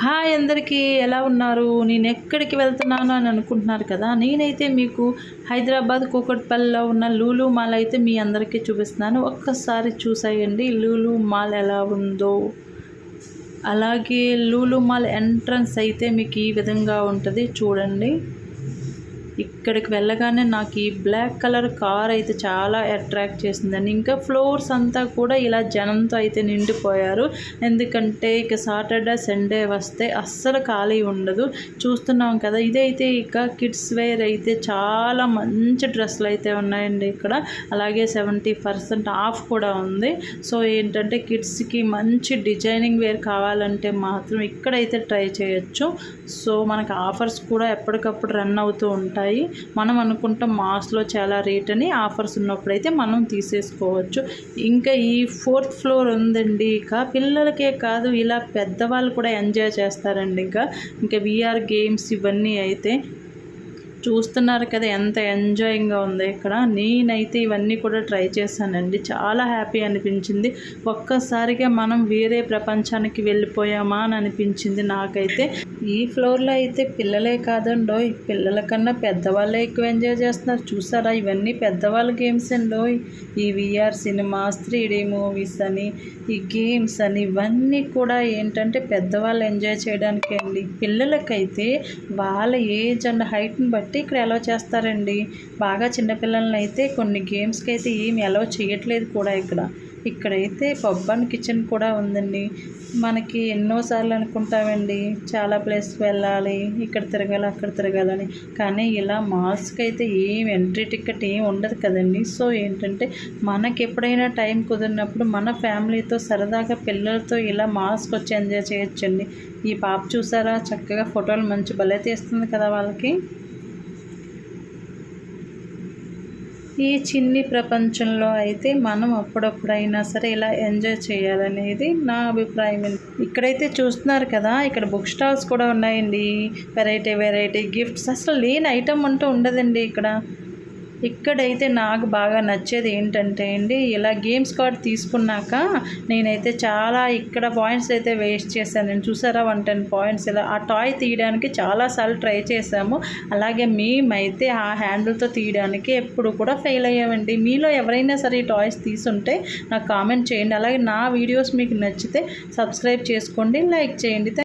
Hi అందరికీ ఎలా ఉన్నారు? నేను ఎక్కడికి వెళ్తున్నాను అని అనుకుంటున్నారు కదా. నేనైతే మీకు హైదరాబాద్ కూకట్పల్లిలో ఉన్న లూలు మాల్ అయితే మీ అందరికీ చూపిస్తున్నాను. ఒక్కసారి చూసేయండి లూలు మాల్ ఎలా ఉందో. అలాగే లూలు మాల్ ఎంట్రన్స్ అయితే మీకు ఈ విధంగా ఉంటుంది చూడండి. ఇక్కడికి వెళ్ళగానే నాకు ఈ బ్లాక్ కలర్ కార్ అయితే చాలా అట్రాక్ట్ చేసిందండి. ఇంకా ఫ్లోర్స్ అంతా కూడా ఇలా జనంతో అయితే నిండిపోయారు. ఎందుకంటే ఇక సాటర్డే సండే వస్తే అస్సలు ఖాళీ ఉండదు. చూస్తున్నాం కదా, ఇదైతే ఇక కిడ్స్ వేర్ అయితే చాలా మంచి డ్రెస్సులు అయితే ఉన్నాయండి ఇక్కడ. అలాగే 70% ఆఫ్ కూడా ఉంది. సో ఏంటంటే కిడ్స్కి మంచి డిజైనింగ్ వేర్ కావాలంటే మాత్రం ఇక్కడైతే ట్రై చేయొచ్చు. సో మనకు ఆఫర్స్ కూడా ఎప్పటికప్పుడు రన్ అవుతూ ఉంటాయి. మనం అనుకుంటాం మాల్స్లో చాలా రేట్ అని, ఆఫర్స్ ఉన్నప్పుడైతే మనం తీసేసుకోవచ్చు. ఇంకా ఈ 4th ఫ్లోర్ ఉందండి. ఇక పిల్లలకే కాదు ఇలా పెద్దవాళ్ళు కూడా ఎంజాయ్ చేస్తారండి. ఇంకా VR గేమ్స్ ఇవన్నీ అయితే చూస్తున్నారు కదా ఎంత ఎంజాయింగ్గా ఉందో ఇక్కడ. నేనైతే ఇవన్నీ కూడా ట్రై చేశానండి. చాలా హ్యాపీ అనిపించింది. ఒక్కసారిగా మనం వేరే ప్రపంచానికి వెళ్ళిపోయామా అని అనిపించింది నాకైతే. ఈ ఫ్లోర్లో అయితే పిల్లలే కాదండో, పిల్లల కన్నా పెద్దవాళ్ళే ఎక్కువ ఎంజాయ్ చేస్తున్నారు. చూసారా, ఇవన్నీ పెద్దవాళ్ళ గేమ్స్ అండో. ఈ VR సినిమాస్, 3D మూవీస్ అని, ఈ గేమ్స్ అని ఇవన్నీ కూడా ఏంటంటే పెద్దవాళ్ళు ఎంజాయ్ చేయడానికి అండి. పిల్లలకైతే వాళ్ళ ఏజ్ అండ్ హైట్ని బట్టి ఇక్కడ అలౌ చేస్తారండి. బాగా చిన్నపిల్లలని అయితే కొన్ని గేమ్స్కి అయితే ఏమి అలౌ చేయట్లేదు కూడా ఇక్కడైతే పబ్ అండ్ కిచెన్ కూడా ఉందండి. మనకి ఎన్నోసార్లు అనుకుంటామండి చాలా ప్లేస్ వెళ్ళాలి, ఇక్కడ తిరగాలి అక్కడ తిరగాలని, కానీ ఇలా మాల్స్కి అయితే ఏం ఎంట్రీ టికెట్ ఏం ఉండదు కదండి. సో ఏంటంటే మనకి ఎప్పుడైనా టైం కుదిరినప్పుడు మన ఫ్యామిలీతో సరదాగా పిల్లలతో ఇలా మాల్స్కి వచ్చి ఎంజాయ్ చేయొచ్చండి. ఈ పాప చూసారా, చక్కగా ఫోటోలు మంచి భలే తీస్తుంది కదా వాళ్ళకి. ఈ చిన్ని ప్రపంచంలో అయితే మనం అప్పుడప్పుడైనా సరే ఇలా ఎంజాయ్ చేయాలనేది నా అభిప్రాయం. ఇక్కడైతే చూస్తున్నారు కదా, ఇక్కడ బుక్ స్టాల్స్ కూడా ఉన్నాయండి. వెరైటీ గిఫ్ట్స్, అసలు లేని ఐటమ్ అంటూ ఉండదండి ఇక్కడైతే నాకు బాగా నచ్చేది ఏంటంటే అండి, ఇలా గేమ్స్ కార్డ్ తీసుకున్నాక నేనైతే చాలా ఇక్కడ పాయింట్స్ అయితే వేస్ట్ చేశాను. నేను చూసారా 110 పాయింట్స్. ఇలా ఆ టాయ్ తీయడానికి చాలాసార్లు ట్రై చేశాము. అలాగే మేమైతే ఆ హ్యాండిల్తో తీయడానికి ఎప్పుడు కూడా ఫెయిల్ అయ్యామండి. మీలో ఎవరైనా సరే ఈ టాయ్స్ తీసుంటే నాకు కామెంట్ చేయండి. అలాగే నా వీడియోస్ మీకు నచ్చితే సబ్స్క్రైబ్ చేసుకోండి, లైక్ చేయండి.